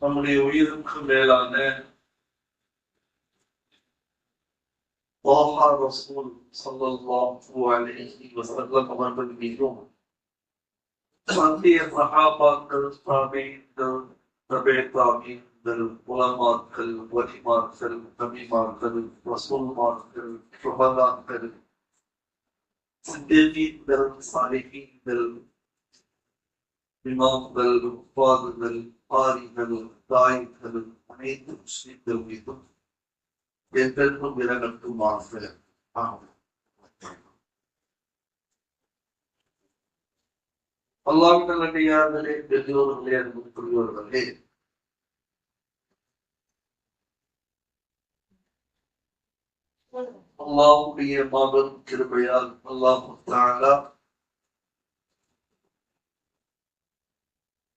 நம்முடைய உயிருக்கு மேலான ரசூல் ஸல்லல்லாஹு அலைஹி வஸல்லம் அவர்கள் மீதும் சத்திய சஹாபாக்கள், தாபீன்கள், தபே-தாபீன்கள், உலமாக்கள், வலிமாக்கள், நபிமார்கள், ரசூல்மார்கள், சுஹதாக்கள், சித்தீகீன்கள், சாலிஹீன்கள், இமாம்கள், உஸ்தாதுகள், காரிகள், தாயிகள், அனைத்து முஸ்லிம்கள் மீதும் என்றென்றும் விரகட்டுமாக. ஆமென். அல்லாஹ்வின் நல்லடியார்களே, பெரியோர்களே, அன்புக்குரியவர்களே, அல்லாஹ்வுடைய மாபெரும் கிருபையால் அல்லாஹ் தஆலா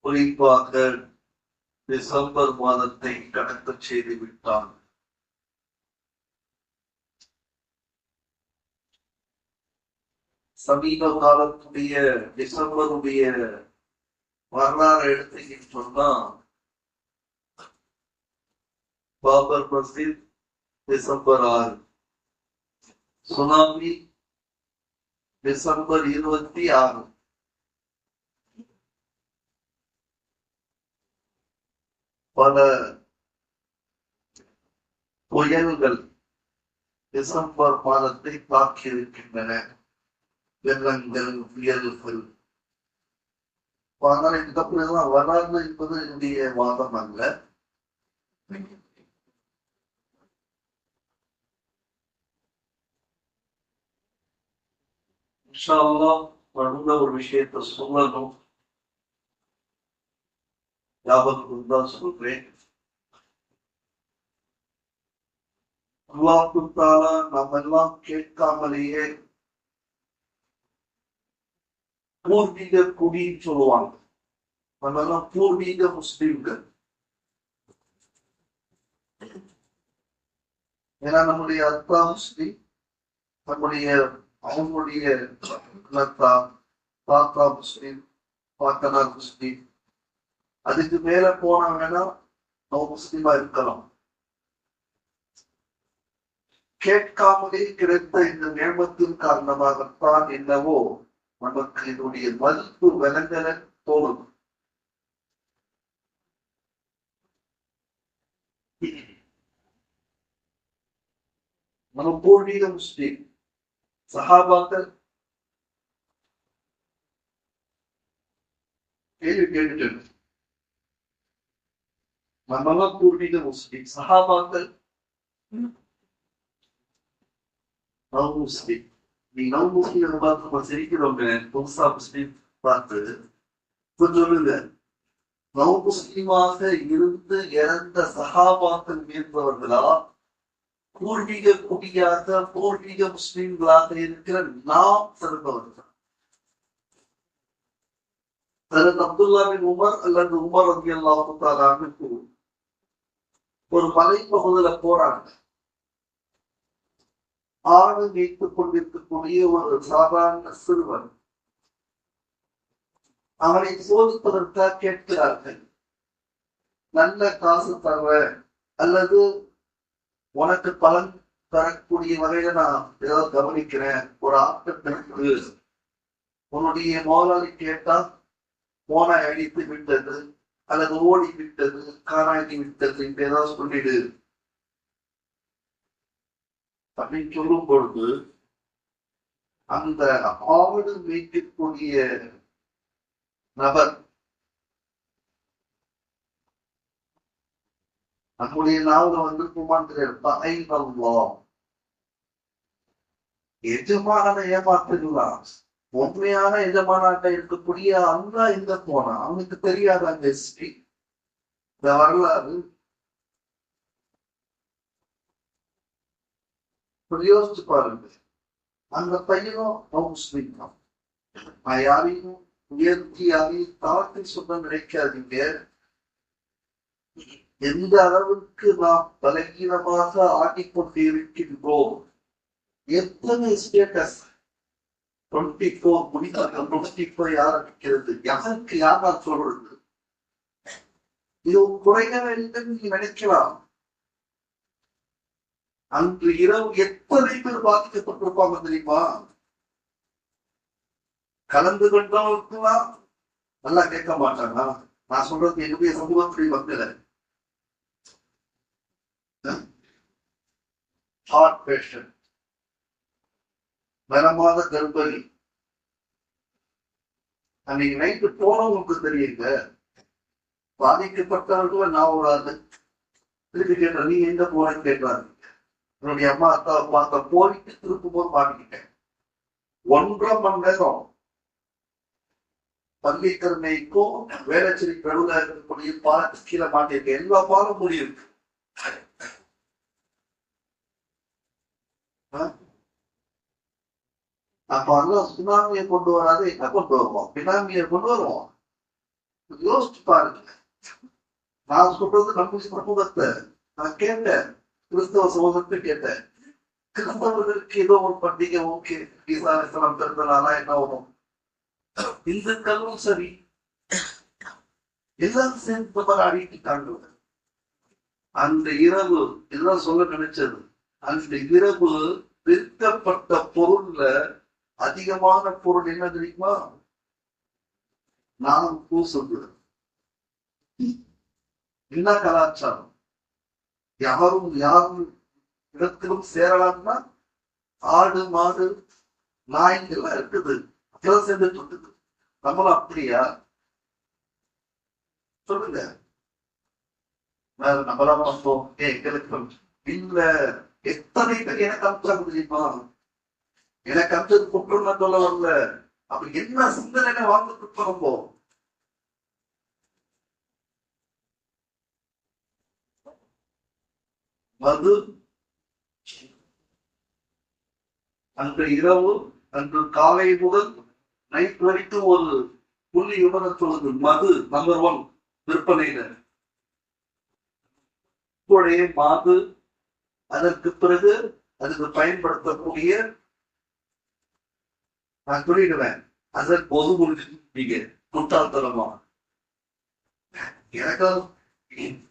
குறிப்பாக டிசம்பர் மாதத்தை கடக்கச் செய்து விட்டான். சமீப காலத்துடைய டிசம்பருடைய வரலாறு எடுத்தீங்கன்னு சொன்னா, பாபர் மஸ்ஜித் டிசம்பர் 6, சுனாமி டிசம்பர் 26, பல புயல்கள் டிசம்பர் மாதத்தை தாக்கியிருக்கின்றன. வெள்ளங்கள், புயல்கள். ஆனால் இதுக்கப்புறம் வராது என்பது என்னுடைய வாதம் அல்ல. இன்ஷா அல்லாஹ் நடந்த ஒரு விஷயத்தை சொல்லணும், ஞாபகம் தான் சொல்றேன். அல்லாஹ் தஆலா நம்ம எல்லாம் கேட்காமலேயே பூர்வீக குடின்னு சொல்லுவாங்க. நம்ம எல்லாம் பூர்வீக முஸ்லிம்கள். ஏன்னா நம்முடைய அப்பா முஸ்லிம், நம்முடைய அவங்களுடைய தாத்தா முஸ்லிம், பாட்டனார் முஸ்லிம். அதுக்கு மேல போனாங்கன்னா நம்ம முஸ்லிமா இருக்கலாம். கேட்காமலே கிடைத்த இந்த நேமத்தின் காரணமாகத்தான் என்னவோ நமக்கு இதனுடைய மதிப்பு விளங்கல தோணும். நம்ம பூர்வீக முஸ்லிம் சஹாபாக்கள் கேள்வி கேட்டுட்டு, நம்ம பூர்வீக முஸ்லிம் சஹாபாக்கள் நவ் முஸ்லிம். நீ நவ் முஸ்லிம் பார்த்து சிரிக்கிறவங்க புதுசா முஸ்லிம் பார்த்து சொல்லுங்க, நவ் முஸ்லிமாக இருந்து இறந்த சஹாபாக்கள் மீன்பவர்களா, பூர்வீக குடியாக பூர்வீக முஸ்லிம்களாக இருக்கிற நாம் சிறந்தவர்கள்? அப்துல்லா பின் உமர் அல்லது உமர் ரலியல்லாஹு தஆலா அன்ஹு ஒரு மலைப்பகுதியில போறாங்க. ஆடு வைத்துக் கொண்டிருக்கக்கூடிய ஒரு சாதாரண சிறுவன். அவனை சோதிப்பதற்காக கேட்கிறார்கள், நல்ல காசு தர அல்லது உனக்கு பலன் தரக்கூடிய வகையில நான் ஏதாவது கவனிக்கிறேன், ஒரு ஆட்டத்திற்கு உன்னுடைய முதலாளி கேட்டா போனை அடித்து விட்டது அல்லது ஓடி விட்டது, காணாங்கி விட்டது என்று ஏதாவது சொல்லிடு அப்படின்னு சொல்லும் பொழுது, அந்த ஆடு வைக்கக்கூடிய நபர் நம்முடைய நாவல குமார் எஜமான ஏமாத்துக்கலாம். உண்மையான எஜமானாட்ட இருக்கக்கூடிய அங்க எங்க போனா அவனுக்கு தெரியாத அந்த ஹிஸ்டரி, இந்த வரலாறு. யோசிச்சு பாருங்க, அந்த பையனும் முஸ்லீம் தான். நான் யாரையும் உயர்த்தி யாரையும் தாழ்த்தி சொல்ல நினைக்காதீங்க. எந்த அளவுக்கு நாம் பலகீனமாக ஆட்டிக்கொண்டு இருக்கின்றோம். எத்தனை ஸ்டேட்டஸ் 24 முடித்தாங்க. 25 ஆரம்பிக்கிறது. யாருக்கு யாரா சொல்றது? இது குறையவே இல்லைன்னு நீங்க நினைக்கலாம். அன்று இரவு எத்தனை பேர் பாதிக்கப்பட்டிருப்பாங்க தெரியுமா? கலந்து கொண்டவங்களுக்குலாம் நல்லா கேட்க மாட்டாங்க. நான் சொல்றது என்னுடைய சமூகத்துடைய மக்கள் ஹார்ட் பேஷண்ட், மனமாத கர்ப்பணி, அன்னைக்கு நைட்டு போனவங்களுக்கு தெரியுங்க. பாதிக்கப்பட்டவர்கள் நான் ஒரு ஆளு திருப்பி கேட்ட நீ எங்க போறேன்னு கேட்கறாரு. என்னுடைய அம்மா அத்தாவை பார்த்த போயிட்டு திருப்பும் போது மாட்டிக்கிட்டேன். 1.5 மணி நேரம் பள்ளிக்கரணைக்கும் வேளச்சேரி நடுவில் இருக்கக்கூடிய பாலத்து கீழே மாட்டிருக்கேன். எல்லா பாலம் முடியிருக்கு. அப்ப அதெல்லாம் சுனாமியை கொண்டு வராது, என்ன கொண்டு வருவோம்? பினாமியை கொண்டு வருவோம். யோசிச்சு பாருங்க. நான் சொல்றது நம்ம சமூகத்தை நான் கேட்டேன். கிறிஸ்தவ சமூகத்தை கேட்டேன். கிறிஸ்தவர்களுக்கு ஏதோ ஒரு பண்டிகை ஓகே, ஈசானஸ்தலம் பிறந்தனால என்ன வரும்? இந்துக்களும் சரி எல்லாரும் சேர்ந்து ஆடிட்டாங்க. அந்த இரவு இதுதான் சொல்ல நினைச்சது. அந்த இரவு விற்கப்பட்ட பொருள்ல அதிகமான பொருள் என்ன தெரியுமா? நான் பூசுது. என்ன கலாச்சாரம்? யாரும் இடத்திலும் சேரலாம்னா ஆடு மாடு நாய்கள்லாம் இருக்குது. அதெல்லாம் சேர்ந்துட்டு இருக்குது. நம்மளும் அப்படியா? சொல்லுங்க. நம்மளாம் வந்தோம் எங்களுக்கு இல்ல. எத்தனை பேர் எனக்கு அமிச்சாங்க தெரியுமா? எனக்கு அமிச்சது குற்றம் சொல்ல வரல. அப்படி என்ன சிந்தனை வாழ்ந்துட்டு இருப்போம். மது அன்று இரவு அன்று காலை முதல் நைட் வரைக்கும் ஒரு புள்ளி விவரம் சொல்லுது. மது நம்பர் 1 விற்பனையில. மது அதற்கு பிறகு அதுக்கு பயன்படுத்தக்கூடிய நான் சொல்லிடுவேன். அதற்கு பொது முடிஞ்சீங்க முட்டாள்தனமா. எனக்கு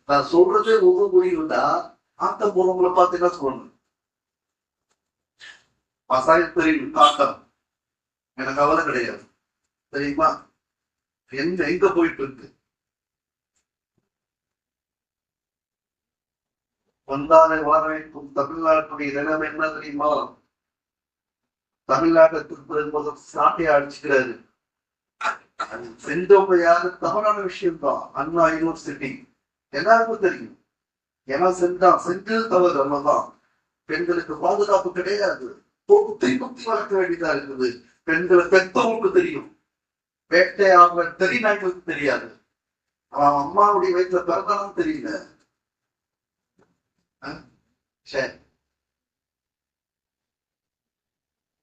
நான் சொல்றதே ஒரு முடிவுண்டா அந்த பொருளை பார்த்து என்ன சொல்லணும்? மசாயில் தெரியும் காட்டம். எனக்கு கவலை கிடையாது தெரியுமா? எங்க போயிட்டு இருக்கு? வந்தாரை வரவேற்கும் தமிழ்நாட்டுடைய நிலைமை என்ன தெரியுமா? தமிழ்நாட்டுக்கு சாட்டையை அடிச்சுக்கிறாரு. செஞ்சவங்க யாரு? தவறான விஷயம் தான். அண்ணா யூனிவர்சிட்டி எல்லாருக்கும் தெரியும். ஏன்னா செஞ்சது தவறு. அவ்வளவுதான். பெண்களுக்கு பாதுகாப்பு கிடையாது. குத்தி வளர்க்க வேண்டியதா இருக்குது. பெண்களை பெற்றவங்களுக்கு தெரியும். வேட்டையாளர் தெரிநாய்களுக்கு தெரியாது. அவன் அம்மாவுடைய வயிற்றுல பிறந்தாலும் தெரியல. சரி,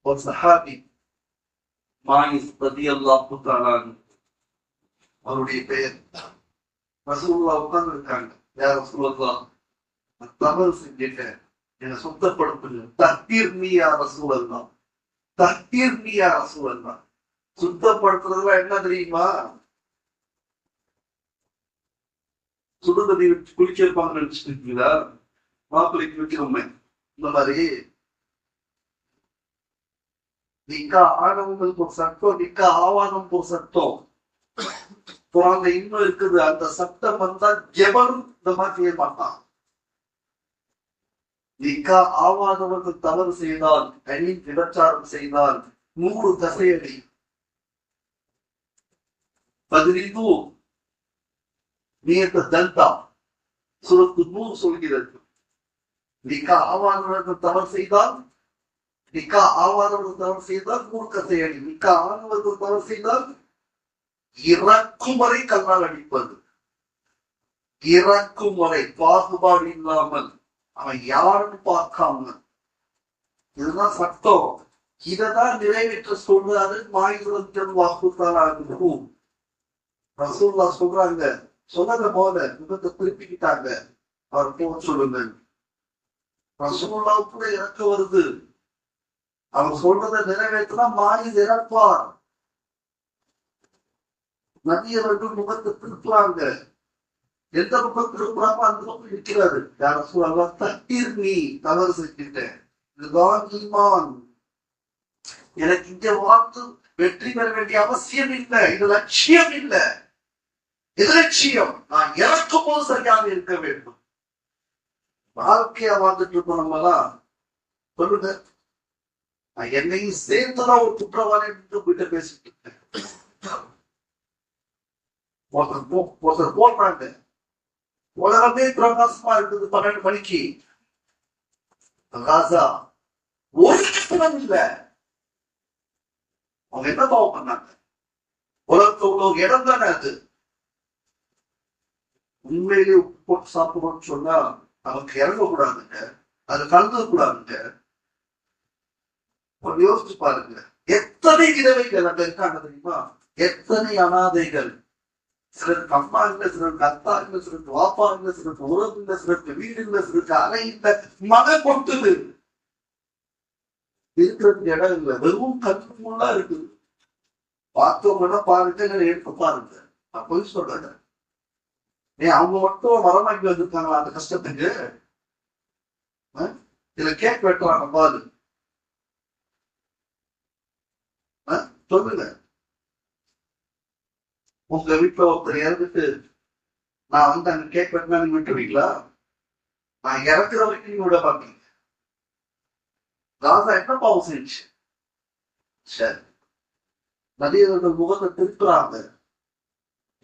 ஒரு சஹாபி மாயிஸ் ரலியல்லாஹு தஆலா அவருடைய பெயர். ரசூலுல்லாஹ் உட்கார்ந்து இருக்காங்க. யா ரசூலுல்லாஹ், தவறு செஞ்சுட்டேன், என்னை சுத்தப்படுத்துங்க. தஹ்தீர்னியா ரசூலல்லாஹ், தஹ்தீர்னியா ரசூலல்லாஹ். சுத்தப்படுத்துறதுல என்ன தெரியுமா? சுடுதண்ணி வச்சு குளிக்க இருப்பாங்கன்னு நினைச்சிட்டு இருக்கீங்களா? மாப்பிள்ளைக்கு வைக்கிறோமே இந்த மாதிரி. நிக்கா ஆனவங்களுக்கு ஒரு சட்டம், நிக்கா ஆவாதம் ஒரு சட்டம். குரான்ல இன்னும் இருக்குது. அந்த சட்டம் வந்தா எவரும் இந்த மாதிரி செய்ய மாட்டான். நிக்கா ஆவாதவர்கள் தவறு செய்தால், கனி விபச்சாரம் செய்தால் 100 தசையடி. பதிரிது நியத்த தந்தா சுரத்து 100 சொல்கிறது. நிக்கா ஆவாதவர்கள் தவறு செய்தால், நிக்கா ஆவாதவர்கள் தவறு செய்தால் 100 தசையடி. நிக்கா ஆனவர்கள் தவறு செய்தால் இறக்கும் வரை கண்ணால் அடிப்பது. இறக்கும் வரை பாகுபாடு இல்லாமல், அவன் யாருன்னு பார்க்காம. இதுதான் சட்டம். இததான் நிறைவேற்ற சொல்றாரு மாயுதத்தின் வாக்குத்தாராகும். ரசூலுல்லாஹ் சொல்றாங்க, சொன்னத போல விபத்தை திருப்பிக்கிட்டாங்க. அவர் போக சொல்லுங்க. ரசூலுல்லாஹ் கூட இறக்க வருது. அவன் சொல்றதை நிறைவேற்றினா மாறி இறப்பார். நதியவர்கள் முகத்தை திருப்புறாங்க. எந்த பக்கம் திருப்புறாமோ அந்த பக்கம் இருக்கிறாரு. யார சொல்லலாம், தண்ணீர் நீ தவறு செஞ்சுட்டேன், இதுதான் ஈமான். எனக்கு இங்க வாழ்ந்து வெற்றி பெற வேண்டிய அவசியம் இல்லை, இது லட்சியம் இல்லை, இது லட்சியம். நான் இறக்கும் போது சரியாக இருக்க வேண்டும். வாழ்க்கையா வாழ்ந்துட்டு இருக்கோம் நம்மலாம். சொல்லுங்க, நான் என்னையும் சேர்த்துதான் ஒரு குற்றவாளி போயிட்டு பேசிட்டு இருக்கேன். ஒருத்தர் போடுறாங்க, உலகமே பிரகாசமா இருக்குது 12 மணிக்கு, ராஜா ஒரு கட்டணம் இல்ல. அவங்க என்ன பாவம் பண்ணாங்க? உலகத்துல உள்ள ஒரு இடம் தானே அது. உண்மையிலே உப்பு போட்டு சாப்பிடணும்னு சொன்னா நமக்கு இறங்கக்கூடாதுங்க, அது கலந்து கூடாதுங்க. யோசிச்சு பாருங்க, எத்தனை விதவைகள் அங்க இருக்காங்க தெரியுமா? எத்தனை அனாதைகள். சிலருக்கு அம்மா இல்லை, சிலருக்கு அத்தா இல்லை, சிலருக்கு வாப்பா இல்லை, சிலருக்கு உறவு இல்லை, சிலருக்கு வீடு இல்லை, சிலருக்கு அறை இல்லை, மழை கொட்டுது, இருக்கிறதுக்கு இடம் இல்லை, வெறும் கல்லுமுள்ளா இருக்குது. பார்த்தவங்கன்னா பாருங்க, எடுத்து பாருங்க. நான் போய் சொல்றேன், அவங்க மட்டும் மரமாக்கி வந்திருக்காங்களா அந்த கஷ்டத்துக்கு? இதுல கேக் வெட்டுறாங்க பாரு, சொல்லுங்க. உங்க வீட்டுல ஒருத்தர் இறந்துட்டு நான் வந்து அங்க கேக் வெட்டினா நீங்க விட்டுருவீங்களா? நான் இறக்குற வரைக்கும் நீங்க விட பாப்பீங்க. ராஜா என்ன பாவம் செஞ்சு? சரி, நதியவர்கள் முகத்தை திருப்புறாங்க,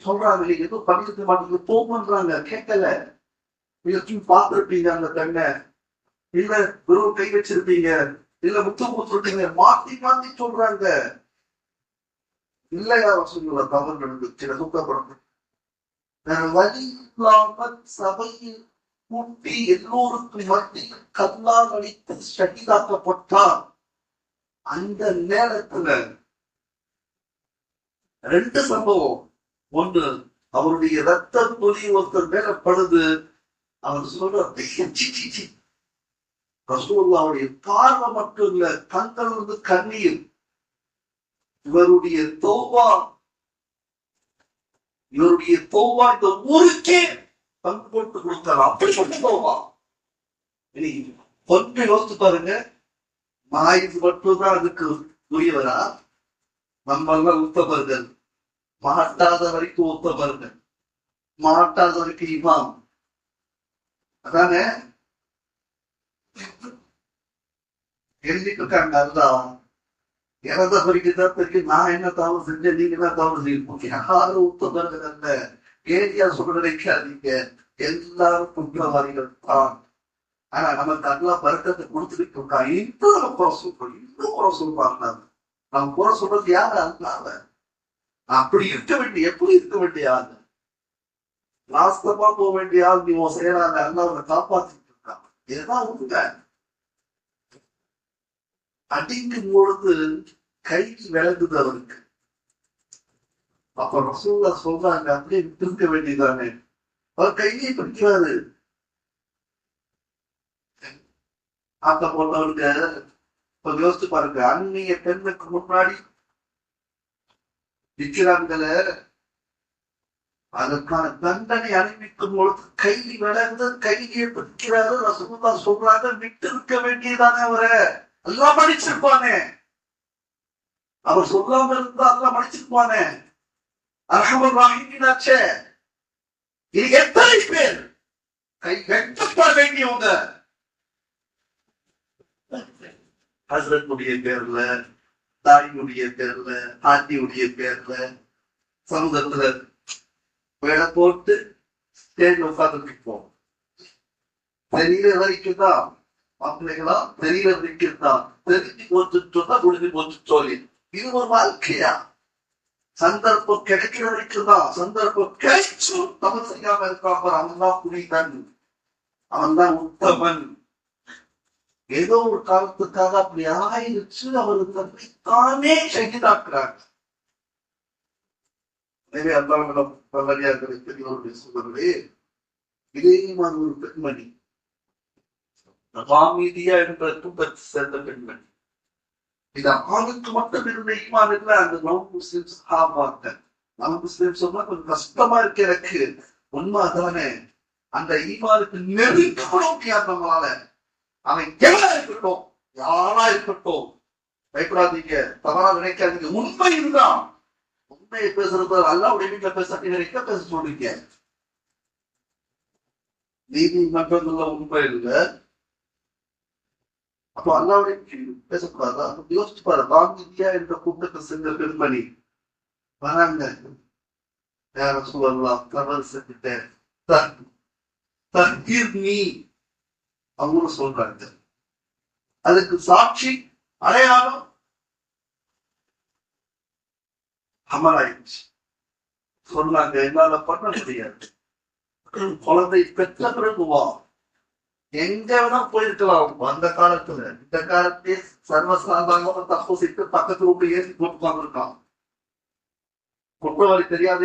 சொல்றாங்க நீங்க எதுவும் பண்ணிக்க மாட்டீங்க போகுன்றாங்க. கேட்கல. நீங்க பார்த்திருப்பீங்க அந்த பெண்ணை, இல்ல வெறும் கை வச்சிருப்பீங்க, இல்ல முத்து கொடுத்துருப்பீங்க, மாத்தி மாத்தி சொல்றாங்க. இல்லையா சொல்லுவ தவறு நடந்துச்சு, துக்கப்படணும். வழி இல்லாமல் சபையில் கூட்டி எல்லோருக்கும் மத்தியில் கல்லால் அடித்து ஷஹீதாக்கப்பட்டார். அந்த நேரத்துல 2 சம்பவம். ஒன்று, அவருடைய ரத்த பொலி ஒருத்தர் மேல படுது. அவர் சொல்ற ரசூலுல்லாஹ்வுடைய பார்வை மட்டும் இல்ல, கண்கள் வந்து கண்ணீர். இவருடைய தௌபா இந்த ஊருக்கே பங்கு போட்டு கொடுத்தார். அப்படிப்பட்ட தௌபா. கொஞ்சம் யோசித்து பாருங்க, மாயிது மட்டும்தான் அதுக்கு உரியவரா? நம்ம எல்லாம் உத்தமர்கள், மாட்டாத வரைக்கும் உத்தமர்கள், மாட்டாத வரைக்கும் இமாம். அதானே எழுதிட்டு இருக்காங்க. அதுதான் இறந்த பிறகுதான் தெரியும் நான் என்ன தவறு செஞ்சேன், நீங்க என்ன தவறு செய்யணும். யாரும் உத்தமர்கள் அல்ல, ஏரியா சொல்ல நினைக்காதீங்க, எல்லாரும் குற்றவாளிகள் தான். ஆனா நமக்கு அல்லா பறக்கத்தை கொடுத்துட்டு இருக்கான். இன்னும் நம்ம குறை சொல்றோம், இன்னும் குறை சொல்றாங்க. நம்ம குறை சொல்றது யாரு? அல்லாத. அப்படி இருக்க வேண்டிய, எப்படி இருக்க வேண்டிய ஆள், நாஸ்தமா போக வேண்டிய ஆள். நீ செய்யறாங்க, அல்லாவை காப்பாத்திட்டு இருக்கான். இதுதான் உண்மை. அடிக்கும் பொழுது கைக்கு விளங்குது அவருக்கு. அப்ப ரசூல்லா சொல்றாங்க, அப்படியே விட்டு வேண்டியதானே. அவர் கையை பிடிக்கிறாரு. அந்த பொண்ணவருக்கு யோசிச்சு பாருங்க, அந்நிய பெண்ணுக்கு முன்னாடி விற்கிறாங்கள, அதற்கான தண்டனை அணிவிக்கும் பொழுது கை விளந்து கையை பிடிக்கிறாரு. ரசூல்லா சொல்றாங்க, விட்டு இருக்க வேண்டியதானே. அவரை எல்லாம் மன்னிச்சிருப்பானே, அவர் சொல்லாம இருந்தா எல்லாம் மன்னிச்சிருப்பானே. அர்ஹமர் ரஹீமாச்சே. இது எத்தனை பேர் கை வெட்டப்பட வேண்டியவங்க ஹஸ்ரத்துடைய பேர்ல, தாயினுடைய பேர்ல, ஆண்டியுடைய பேர்ல, சமூகத்துல வேலை போட்டு ஸ்டேஜ் உட்கார்ந்துருப்போம். தெரியற வரைக்கும் தான் மாப்பிள்ளைகளா, தெரியற வரைக்கும் தான். தெரிஞ்சு போச்சுட்டோம்னா முடிஞ்சு போச்சு சொல்லி. இது ஒரு வாழ்க்கையா? சந்தர்ப்பம் கிடைக்கிற வரைக்கும் தான். சந்தர்ப்பம் கிடைச்சும் தவறு செய்யாம இருக்காம அவன் தான் புனிதன், அவன் தான் உத்தமன். ஏதோ ஒரு காலத்துக்காக அப்படி ஆயிடுச்சு, அவருக்கு தன்னை தானே ஷஹீதாக்குறாங்க. எனவே அல்லாஹ் நல்லடியார்களை பெரியவருடைய சூழலே, இதே மாதிரி ஒரு பெண்மணி, ஹாமிதியா என்ற குடும்பத்தை சேர்ந்த பெண்மணி, இந்த ஆணுக்கு மட்டும் இருந்த ஈமான் இல்ல அந்த நான் முஸ்லிம்ஸ் ஆவாங்க. நான் முஸ்லிம் சொன்னா கொஞ்சம் கஷ்டமா இருக்கு எனக்கு. உண்மை தானே. அந்த ஈமானுக்கு நெருங்கப்பட முடியாது நம்மளால. அவன் எவனா இருக்கட்டும், யாரா இருக்கட்டும், பயப்படாதீங்க, தவறா நினைக்காதீங்க. உண்மை இதுதான். உண்மையை பேசுறது அல்லாஹ்வுடைய வீட்டுல பேச பேச சொல்றீங்க. நீதிமன்றங்கள்ல உண்மை இல்லை. அப்போ அல்லாவுடைய பேசக்கூடாதா? யோசிச்சு பாரு. காந்தியா என்ற கூட்டத்தை செஞ்ச பெண்மணி வராங்க. யார சொல்லலாம், தவறு செஞ்சுட்டேன், நீ அவங்க சொல்றாங்க. அதுக்கு சாட்சி அடையாளம் அமலாயிடுச்சு. சொன்னாங்க என்னால பண்ண முடியாது. குழந்தை பெற்ற பிறகுவா எங்க வேணா போயிருக்கலாம். அந்த காலத்துல இந்த காலத்தையே சர்வசாதாரணமா தப்போசிட்டு பக்கத்து வீட்டு ஏசி போட்டு இருக்கான். குற்றவாளி தெரியாத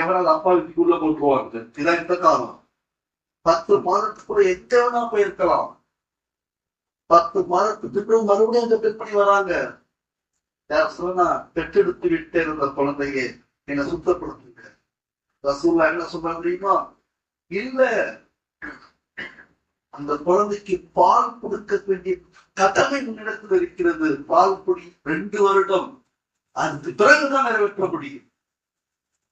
எவனால அப்பா வீட்டுக்குள்ள போட்டுருவாங்க. இதான் இந்த காலம். 10 மாதத்துக்குள்ள எங்க வேணா போயிருக்கலாம். 10 மாதத்துக்கு மறுபடியும் அந்த பெண் பண்ணி வராங்க. யார் சொன்னா, பெற்றெடுத்து விட்டு இருந்த குழந்தைய என்ன சுத்தப்படுத்துங்க. ரசூல்லா என்ன சொல்ல முடியுமா? இல்ல, அந்த குழந்தைக்கு பால் கொடுக்க வேண்டிய கடமை முன்னிடத்தில் இருக்கிறது. பால் குடி 2 வருடம், அதுக்கு பிறகுதான் நிறைவேற்ற முடியும்.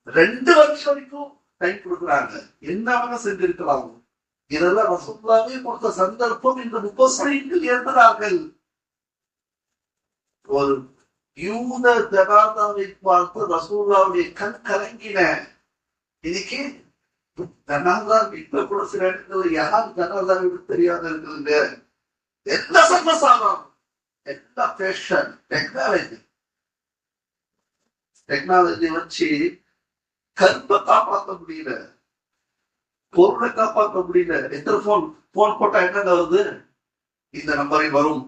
2 வருஷம் வரைக்கும் டைம் கொடுக்குறாங்க. என்ன செஞ்சிருக்கலாம். இதெல்லாம் ரசூலுல்லாஹ்வே கொடுத்த சந்தர்ப்பம் இந்த முஃபஸ்ஸிரீன்கள் ஏற்படார்கள். ஒரு யூத ஜனாதாவை பார்த்து ரசூலுல்லாஹ்வுடைய கண் கலங்கின. இன்னைக்கு ஜனாதா வீட்டுல கூட சில இடத்துல யார் ஜனாதா வீட்டு தெரியாத இருக்குதுங்க. எல்லா சர்வசாதாரணம், எல்லா ஃபேஷன், டெக்னாலஜி வச்சு கருப்பை காப்பாற்ற முடியல, பொருளை காப்பாற்ற முடியல. எத்தனை போன் போட்டா என்னங்க வருது? இந்த நம்பரில் வரும்,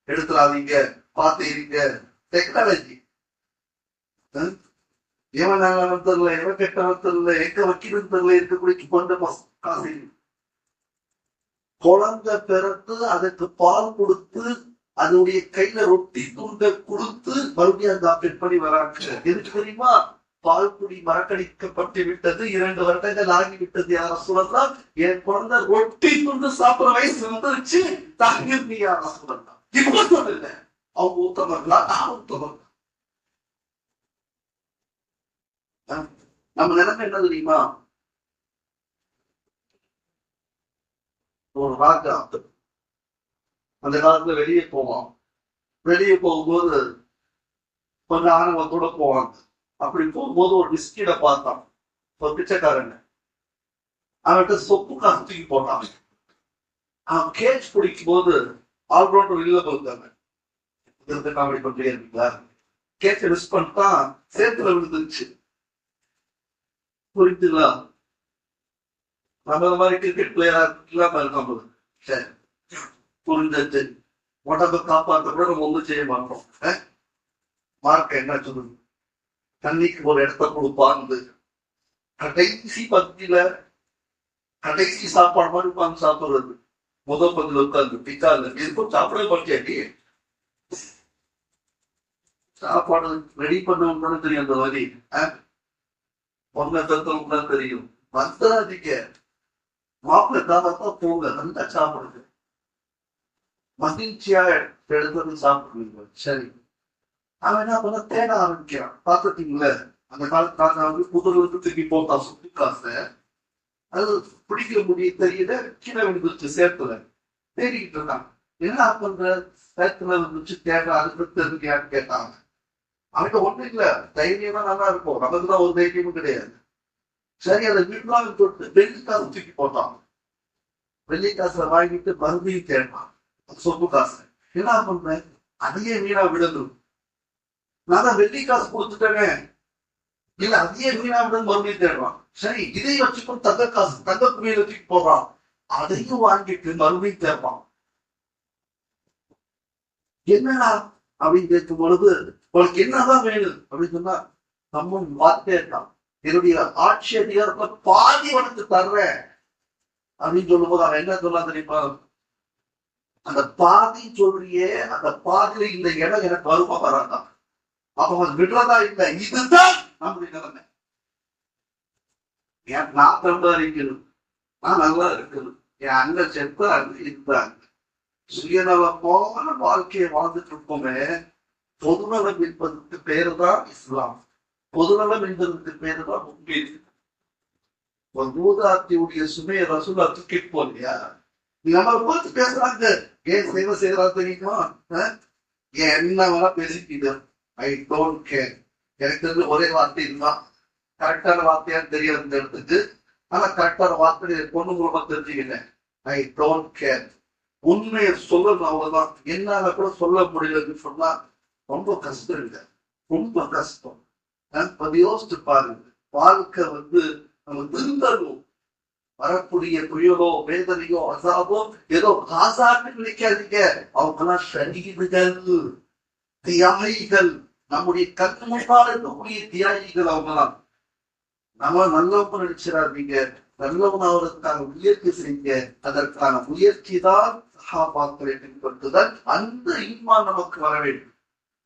எடுத்துடாதீங்க, பாத்தீங்க. டெக்னாலஜி எவன் தெரியல, எவன் கெட்டவன் தெரியல, எங்க வக்கீலும் தெரியல, இருக்கக்கூடிய கொண்ட காசு. குழந்தை பிறந்து அதுக்கு பால் கொடுத்து அதனுடைய கையில ரொட்டி துண்டை கொடுத்து மறுபடியும் அந்த ஆப்ரேட் பண்ணி வராங்க. எதுக்கு தெரியுமா? பால் குடி மறக்கடிக்கப்பட்டு விட்டது, 2 வருடங்கள் ஆகிவிட்டது. யார சொல்லலாம், என் குழந்தை ரொட்டி துண்டு சாப்பிடுற வயசு வந்துருச்சு, தண்ணீர் நீ யார சொல்லலாம். இப்ப சொல்லல, அவங்க ஊத்தவர்களா, நான் ஊத்தவர்கள். நம்ம நிலைமை என்ன தெரியுமா? ஒரு ராஜா அந்த காலத்துல வெளியே போவான். வெளியே போகும்போது கொஞ்சம் ஆணவத்தோட போவாங்க. அப்படி போகும்போது ஒரு பிஸ்கெட்டை பார்த்தான், ஒரு பிச்சைக்காரங்க. அவன்கிட்ட சொப்பு காசு தூக்கி போட்டான். அவன் கேட்ச் பிடிக்கும் போது ஆல்ரவுண்டர் வெளியில போயிருக்காங்க. காமெடி பண்ணிட்டே இருக்கீங்களா? கேட்ச மிஸ் பண்ணிட்டான், சேத்துல விழுந்துருச்சு. புரிஞ்சுங்களா? நம்ம மாதிரி கிரிக்கெட் பிளேயரா இல்லாம இருக்காம சரி புரிஞ்சு உடம்பை காப்பாற்ற கூட நம்ம ஒன்றும் செய்ய மாட்டோம். மார்க்க என்ன சொல்லுது? தண்ணிக்கு ஒரு இடத்த கொடுப்பான்னு கடைசி பத்தியில கடைசி சாப்பாடு மாதிரி உட்காந்து சாப்பிடுறது. முதல் பந்தில உட்காந்து பிச்சா இருக்கும் சாப்பிடவே பட்டியாட்டி சாப்பாடு ரெடி பண்ணணும்னு தெரியும். அந்த வரி ஒன்னு தெரியும். வந்தாதிக்க மாப்பிள்ளை தான் போங்க, நல்லா சாப்பிடுது, மகிழ்ச்சியா எடுத்து சாப்பிடுவீங்க. சரி, அவன் என்ன பண்ண தேட ஆரம்பிக்கிறான். பாத்துட்டீங்களே, அந்த காலத்து புதருக்கு திருப்பி போட்டா சுத்தி காசை அது பிடிக்க முடிய தெரியல, கீழே விழுந்துச்சு சேத்துல. தேடிக்கிட்டு இருந்தான். என்ன பண்ற? சேத்துல விழுந்துச்சு, தேட அதுக்கு தெரிஞ்சுக்கியான்னு கேட்டாங்க. அவனுக்கு ஒண்ணும் இல்ல, தைரியமா நல்லா இருக்கும், நமக்குதான் ஒரு தைரியமும் கிடையாது. சரி, அதை வீட்டுலாம் தொட்டு வெள்ளி காசு தூக்கி போட்டான். வெள்ளி காசுல வாங்கிட்டு மறுபடியும் தேடான் சொப்பு காசு. என்ன பண்றேன்? அதையே வீணா விடணும். நான் தான் வெள்ளி காசு கொடுத்துட்டேனே, இல்ல அதையே வீணா விட மறுபடியும் தேடுவான். சரி, இதை வச்சுக்கும் தங்க காசு, தங்க குவியல தூக்கி போடுறான். அதையும் வாங்கிட்டு மறுபடியும் தேடுவான். என்னடா அப்படின்னு கேட்கும் பொழுது, உனக்கு என்னதான் வேணும் அப்படின்னு சொன்னா, நம்ம வார்த்தை இருக்கான், என்னுடைய ஆட்சி அதிகாரத்தை பாதி உனக்கு தர்றேன் அப்படின்னு சொல்லும் போது அவன் என்ன சொல்ல தெரியுமா? அந்த பாதி சொல்றியே, அந்த பாதியில இந்த இடம் எனக்கு வருமா வராதான்? அப்ப விடுறதா இல்லை. இதுதான் நம்முடைய நிலைமை. நான் சம்பாதிக்கணும், நான் நல்லா இருக்கணும், என் அண்ணன் செத்தாங்க இருந்தாங்க, சுயநலமான வாழ்க்கையை வாழ்ந்துட்டு இருக்கோமே. பொதுநலம் என்பதற்கு பேரு தான் இஸ்லாம். பொதுநலம் என்பதற்கு பேரு தான் முன்மீது. ஒரு மூதாட்டியுடைய சுமையை ரசூலா தூக்கிட்டு போலையா? நம்மளை பார்த்து பேசுறாங்க. ஏன் சேவை செய்யறா தெரியுமா? என்ன வேணா பேசிக்கிட்டு ஐ டோன்ட் கேர். எனக்கு தெரிஞ்ச ஒரே வார்த்தை இதுதான். கரெக்டான வார்த்தையான்னு தெரியாது இந்த இடத்துக்கு. ஆனா கரெக்டான வார்த்தை பொண்ணு மூலமா தெரிஞ்சுக்கிட்டேன். I don't care. உண்மையை சொல்லணும், அவ்வளவுதான். என்னால கூட சொல்ல முடியலன்னு சொன்னா ரொம்ப கஷ்டம் இல்லை, ரொம்ப கஷ்டம். அது யோசிச்சு பாருங்க. வாழ்க்கை நம்ம திருந்தணும். வரக்கூடிய புயலோ வேதனையோ அசாபோ ஏதோ காசாட்டு நினைக்காதீங்க. அவங்கெல்லாம் ஷஹீதுகள், தியாகிகள். நம்முடைய கண் முன்னால் இருக்கக்கூடிய தியாகிகள் அவங்கெல்லாம். நம்ம நல்லவங்க நினைச்சிடாதீங்க. நல்லவன் அவருக்கான முயற்சி செய்யுங்க. அதற்கான முயற்சி தான் சஹாபாக்களை பின்பற்றுதல். அந்த ஈமான் நமக்கு வர வேண்டும்.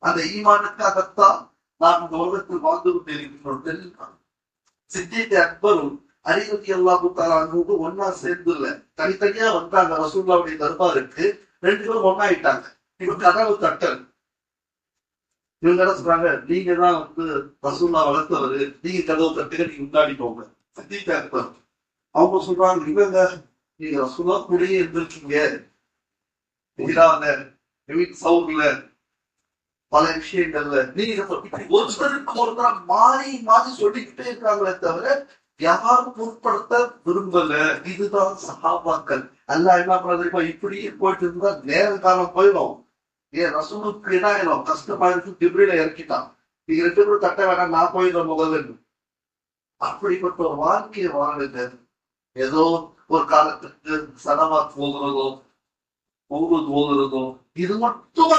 அந்த ஈமானுக்காகத்தான் நாம் இந்த உலகத்தில் வாழ்ந்து கொண்டிருக்கின்றோம். சித்திக் அக்பரும் அலிரதி அல்லாஹு தஆலா அன்ஹு ஒன்னா சேர்ந்து இல்ல, தனித்தனியா வந்தாங்க ரசூலுல்லாஹ்வுடைய தர்பாருக்கு. ரெண்டு பேரும் ஒன்னாயிட்டாங்க. இப்ப கதவு தட்டல். இவங்க என்ன சொல்றாங்க? நீங்க தான் ரசூலுல்லாஹ் வளர்த்தவரு, நீங்க கதவு தட்டுங்க, நீங்க முன்னாடி போங்க. சித்திக் அக்பர் அவங்க சொல்றாங்க, இவங்க நீங்க ரசூலுல்லாஹ் கூடயே இருந்திருக்கீங்க, சவுண்ட்ல பல விஷயங்கள்ல நீங்க ஒருத்தருக்கு ஒருத்தர் மாறி மாறி சொல்லிக்கிட்டே இருக்காங்களே தவிர யாரும் பொருட்படுத்த விரும்பல. இதுதான் சஹாபாக்கள். அல்லாஹ் என்ன பண்றது? இப்படியே போயிட்டு இருந்தா நேர காலம் போயிடும். ஏன் ரசூலுக்கு என்ன ஆயிடும்? கஷ்டமா இருக்கு, ஜிப்ரீல இறக்கிட்டான். நீங்க ரெண்டு பேரும் தட்ட வேணாம், நான் போயிடுறேன் முதல்ல. அப்படிப்பட்ட ஒரு வாழ்க்கையை வாழுங்க. ஏதோ ஒரு காலத்துக்கு சனவாத் போகிறதோ ஓதுறதோ இது மட்டும்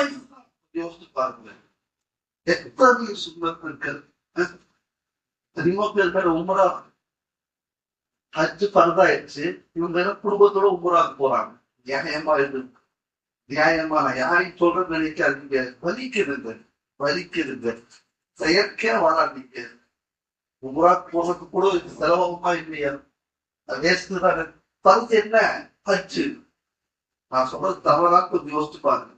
யோசிச்சு பாருங்க. எத்தனை சுண்ணத்துக்கள் தெரியுமா? பேர் மேல உமரா ஹஜ் பரதாயிடுச்சு. இவங்க குடும்பத்தோட உமராக்கு போறாங்க. நியாயமா இருக்கு, நியாயமா. நான் யாரையும் சொல்றது நினைக்காதீங்க. வலிக்குதுங்க, வலிக்குதுங்க. செயற்கையா வாழாதீங்க. உமராக்கு போறதுக்கு கூட செலவமா இல்லையா? வேஸ்ட் தானே. பருத்து என்ன? ஹஜ். நான் சொல்றது தவறாக கொஞ்சம் யோசிச்சு பாருங்க.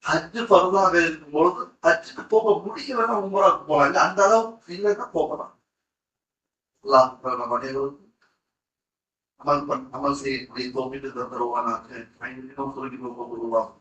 ஹஜ் பரதாக இருக்கும்போது ஹஜ்ஜுக்கு போக முடியலன்னா உமராக்கு போறாங்க. அந்த அளவுக்கு இல்லைன்னா போகலாம். அமல் செய்யக்கூடிய தோப்பிட்டு தருவானாக. சொல்லி போகலாம்.